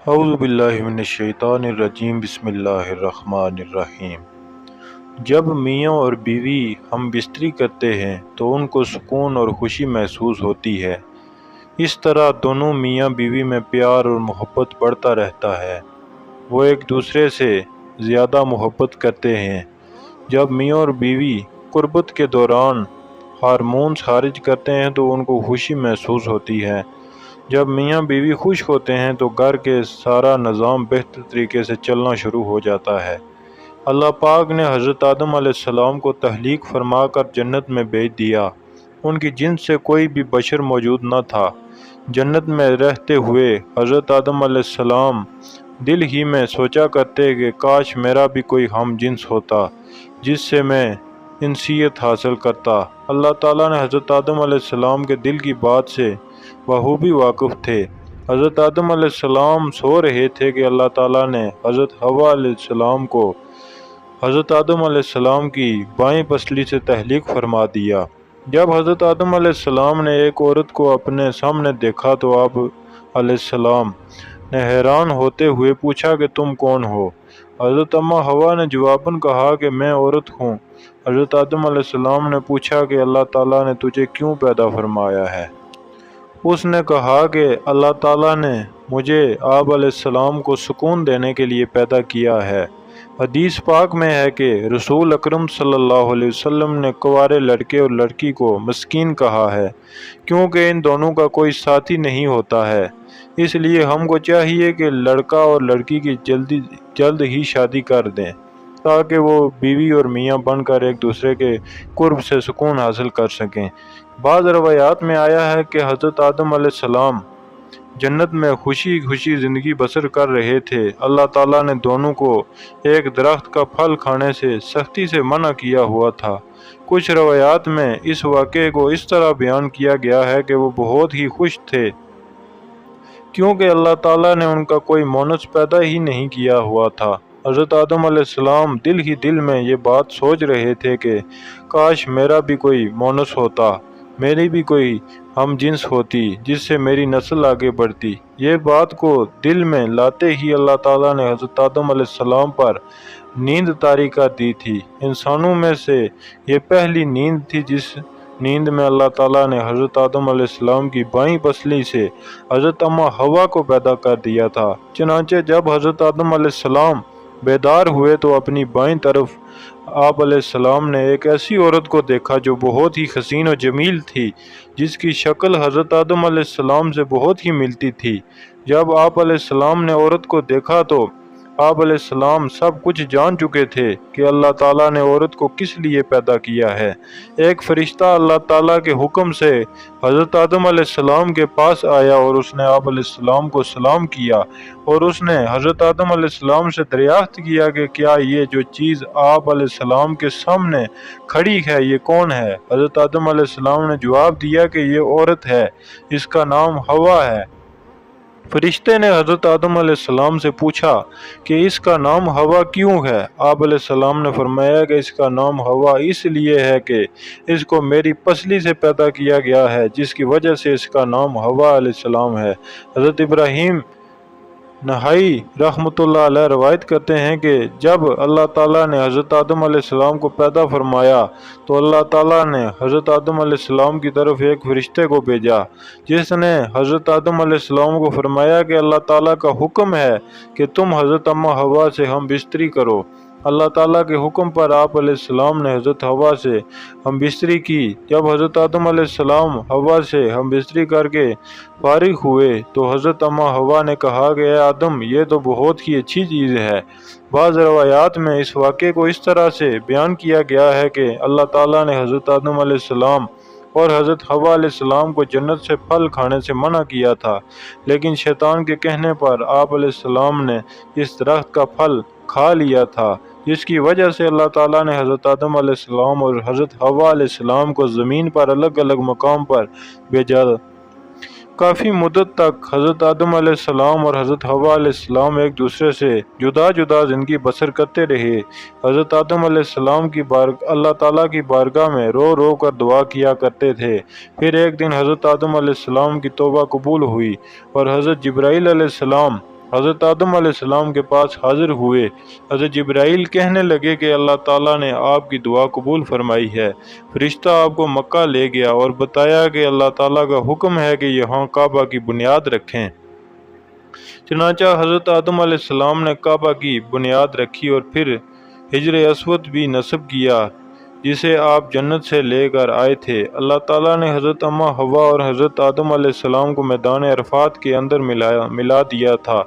اعوذ باللہ من الشیطان الرجیم بسم اللہ الرحمن الرحیم۔ جب میاں اور بیوی ہم بستری کرتے ہیں تو ان کو سکون اور خوشی محسوس ہوتی ہے۔ اس طرح دونوں میاں بیوی میں پیار اور محبت بڑھتا رہتا ہے۔ وہ ایک دوسرے سے زیادہ محبت کرتے ہیں۔ جب میاں اور بیوی قربت کے دوران ہارمونز خارج کرتے ہیں تو ان کو خوشی محسوس ہوتی ہے۔ جب میاں بیوی خوش ہوتے ہیں تو گھر کے سارا نظام بہتر طریقے سے چلنا شروع ہو جاتا ہے۔ اللہ پاک نے حضرت آدم علیہ السلام کو تخلیق فرما کر جنت میں بھیج دیا۔ ان کی جنس سے کوئی بھی بشر موجود نہ تھا۔ جنت میں رہتے ہوئے حضرت آدم علیہ السلام دل ہی میں سوچا کرتے کہ کاش میرا بھی کوئی ہم جنس ہوتا جس سے میں انسیت حاصل کرتا۔ اللہ تعالیٰ نے حضرت آدم علیہ السلام کے دل کی بات سے بخوبی واقف تھے۔ حضرت آدم علیہ السلام سو رہے تھے کہ اللہ تعالیٰ نے حضرت حوا علیہ السلام کو حضرت آدم علیہ السلام کی بائیں پسلی سے تخلیق فرما دیا۔ جب حضرت آدم علیہ السلام نے ایک عورت کو اپنے سامنے دیکھا تو آپ علیہ السلام نے حیران ہوتے ہوئے پوچھا کہ تم کون ہو؟ حضرت اماں حوا نے جواباً کہا کہ میں عورت ہوں۔ حضرت آدم علیہ السلام نے پوچھا کہ اللہ تعالیٰ نے تجھے کیوں پیدا فرمایا ہے؟ اس نے کہا کہ اللہ تعالیٰ نے مجھے آپ علیہ السلام کو سکون دینے کے لیے پیدا کیا ہے۔ حدیث پاک میں ہے کہ رسول اکرم صلی اللہ علیہ وسلم نے کنوارے لڑکے اور لڑکی کو مسکین کہا ہے کیونکہ ان دونوں کا کوئی ساتھی نہیں ہوتا ہے۔ اس لیے ہم کو چاہیے کہ لڑکا اور لڑکی کی جلد ہی شادی کر دیں تاکہ وہ بیوی اور میاں بن کر ایک دوسرے کے قرب سے سکون حاصل کر سکیں۔ بعض روایات میں آیا ہے کہ حضرت آدم علیہ السلام جنت میں خوشی زندگی بسر کر رہے تھے۔ اللہ تعالیٰ نے دونوں کو ایک درخت کا پھل کھانے سے سختی سے منع کیا ہوا تھا۔ کچھ روایات میں اس واقعے کو اس طرح بیان کیا گیا ہے کہ وہ بہت ہی خوش تھے کیونکہ اللہ تعالیٰ نے ان کا کوئی مونس پیدا ہی نہیں کیا ہوا تھا۔ حضرت آدم علیہ السلام دل میں یہ بات سوچ رہے تھے کہ کاش میرا بھی کوئی مونس ہوتا، میری بھی کوئی ہم جنس ہوتی جس سے میری نسل آگے بڑھتی۔ یہ بات کو دل میں لاتے ہی اللہ تعالیٰ نے حضرت آدم علیہ السلام پر نیند طاری کر دی تھی۔ انسانوں میں سے یہ پہلی نیند تھی جس نیند میں اللہ تعالیٰ نے حضرت آدم علیہ السلام کی بائیں پسلی سے حضرت اماں حوا کو پیدا کر دیا تھا۔ چنانچہ جب حضرت آدم علیہ السلام بیدار ہوئے تو اپنی بائیں طرف آپ علیہ السلام نے ایک ایسی عورت کو دیکھا جو بہت ہی حسین و جمیل تھی، جس کی شکل حضرت آدم علیہ السلام سے بہت ہی ملتی تھی۔ جب آپ علیہ السلام نے عورت کو دیکھا تو آپ علیہ السلام سب کچھ جان چکے تھے کہ اللہ تعالیٰ نے عورت کو کس لیے پیدا کیا ہے۔ ایک فرشتہ اللہ تعالیٰ کے حکم سے حضرت آدم علیہ السلام کے پاس آیا اور اس نے آپ علیہ السلام کو سلام کیا اور اس نے حضرت آدم علیہ السلام سے دریافت کیا کہ کیا یہ جو چیز آپ علیہ السلام کے سامنے کھڑی ہے یہ کون ہے؟ حضرت آدم علیہ السلام نے جواب دیا کہ یہ عورت ہے، اس کا نام حوا ہے۔ فرشتے نے حضرت آدم علیہ السلام سے پوچھا کہ اس کا نام حوا کیوں ہے؟ آپ علیہ السلام نے فرمایا کہ اس کا نام حوا اس لیے ہے کہ اس کو میری پسلی سے پیدا کیا گیا ہے، جس کی وجہ سے اس کا نام حوا علیہ السلام ہے۔ حضرت ابراہیم نہائی رحمۃ اللہ علیہ روایت کرتے ہیں کہ جب اللہ تعالیٰ نے حضرت آدم علیہ السلام کو پیدا فرمایا تو اللہ تعالیٰ نے حضرت آدم علیہ السلام کی طرف ایک فرشتے کو بھیجا جس نے حضرت آدم علیہ السلام کو فرمایا کہ اللہ تعالیٰ کا حکم ہے کہ تم حضرت اماں حوا سے ہم بستری کرو۔ اللہ تعالیٰ کے حکم پر آپ علیہ السلام نے حضرت حوا سے ہم بستری کی۔ جب حضرت آدم علیہ السلام حوا سے ہم بستری کر کے فارغ ہوئے تو حضرت اماں حوا نے کہا کہ اے آدم یہ تو بہت ہی اچھی چیز ہے۔ بعض روایات میں اس واقعے کو اس طرح سے بیان کیا گیا ہے کہ اللہ تعالیٰ نے حضرت آدم علیہ السلام اور حضرت حوا علیہ السلام کو جنت سے پھل کھانے سے منع کیا تھا، لیکن شیطان کے کہنے پر آپ علیہ السلام نے اس درخت کا پھل کھا لیا تھا، جس کی وجہ سے اللہ تعالیٰ نے حضرت آدم علیہ السلام اور حضرت حوا علیہ السلام کو زمین پر الگ الگ مقام پر بھیجا۔ کافی مدت تک حضرت آدم علیہ السلام اور حضرت حوا علیہ السلام ایک دوسرے سے جدا جدا زندگی بسر کرتے رہے۔ حضرت آدم علیہ السلام اللہ تعالیٰ کی بارگاہ میں رو رو کر دعا کیا کرتے تھے۔ پھر ایک دن حضرت آدم علیہ السلام کی توبہ قبول ہوئی اور حضرت جبرائیل علیہ السلام حضرت آدم علیہ السلام کے پاس حاضر ہوئے۔ حضرت جبرائیل کہنے لگے کہ اللہ تعالیٰ نے آپ کی دعا قبول فرمائی ہے۔ فرشتہ آپ کو مکہ لے گیا اور بتایا کہ اللہ تعالیٰ کا حکم ہے کہ یہاں کعبہ کی بنیاد رکھیں۔ چنانچہ حضرت آدم علیہ السلام نے کعبہ کی بنیاد رکھی اور پھر حجر اسود بھی نصب کیا جسے آپ جنت سے لے کر آئے تھے۔ اللہ تعالیٰ نے حضرت اماں حوا اور حضرت آدم علیہ السلام کو میدان عرفات کے اندر ملا دیا تھا۔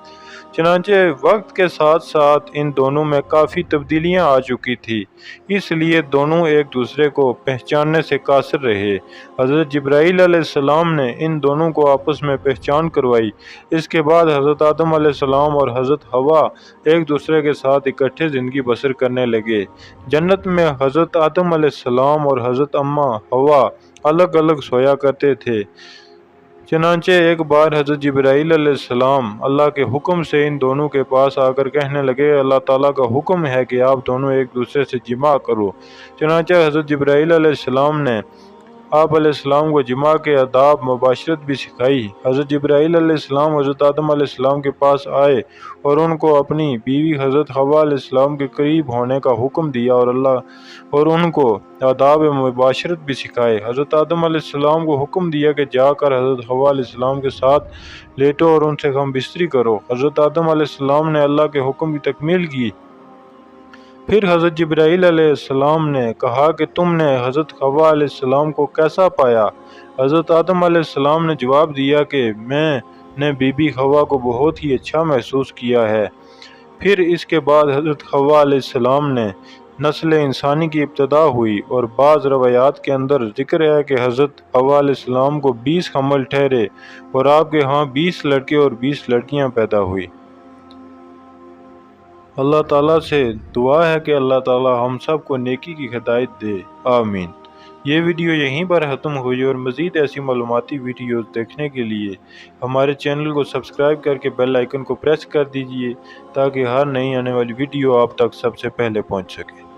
چنانچہ وقت کے ساتھ ساتھ ان دونوں میں کافی تبدیلیاں آ چکی تھی، اس لیے دونوں ایک دوسرے کو پہچاننے سے قاصر رہے۔ حضرت جبرائیل علیہ السلام نے ان دونوں کو آپس میں پہچان کروائی۔ اس کے بعد حضرت آدم علیہ السلام اور حضرت حوا ایک دوسرے کے ساتھ اکٹھے زندگی بسر کرنے لگے۔ جنت میں حضرت آدم علیہ السلام اور حضرت اماں حوا الگ الگ سویا کرتے تھے۔ چنانچہ ایک بار حضرت جبرائیل علیہ السلام اللہ کے حکم سے ان دونوں کے پاس آ کر کہنے لگے اللہ تعالیٰ کا حکم ہے کہ آپ دونوں ایک دوسرے سے جماع کرو۔ چنانچہ حضرت جبرائیل علیہ السلام نے آپ علیہ السلام کو جماع کے آداب مباشرت بھی سکھائی۔ حضرت جبرائیل علیہ السلام حضرت آدم علیہ السلام کے پاس آئے اور ان کو اپنی بیوی حضرت حوا علیہ السلام کے قریب ہونے کا حکم دیا اور ان کو آداب مباشرت بھی سکھائے۔ حضرت آدم علیہ السلام کو حکم دیا کہ جا کر حضرت حوا علیہ السلام کے ساتھ لیٹو اور ان سے ہم بستری کرو۔ حضرت آدم علیہ السلام نے اللہ کے حکم کی تکمیل کی۔ پھر حضرت جبرائیل علیہ السلام نے کہا کہ تم نے حضرت حوا علیہ السلام کو کیسا پایا؟ حضرت آدم علیہ السلام نے جواب دیا کہ میں نے بی بی حوا کو بہت ہی اچھا محسوس کیا ہے۔ پھر اس کے بعد حضرت حوا علیہ السلام نے نسل انسانی کی ابتدا ہوئی اور بعض روایات کے اندر ذکر ہے کہ حضرت حوا علیہ السلام کو 20 حمل ٹھہرے اور آپ کے ہاں 20 لڑکے اور 20 لڑکیاں پیدا ہوئی۔ اللہ تعالیٰ سے دعا ہے کہ اللہ تعالیٰ ہم سب کو نیکی کی ہدایت دے، آمین۔ یہ ویڈیو یہیں پر ختم ہوئی اور مزید ایسی معلوماتی ویڈیوز دیکھنے کے لیے ہمارے چینل کو سبسکرائب کر کے بیل آئیکن کو پریس کر دیجئے تاکہ ہر نئی آنے والی ویڈیو آپ تک سب سے پہلے پہنچ سکے۔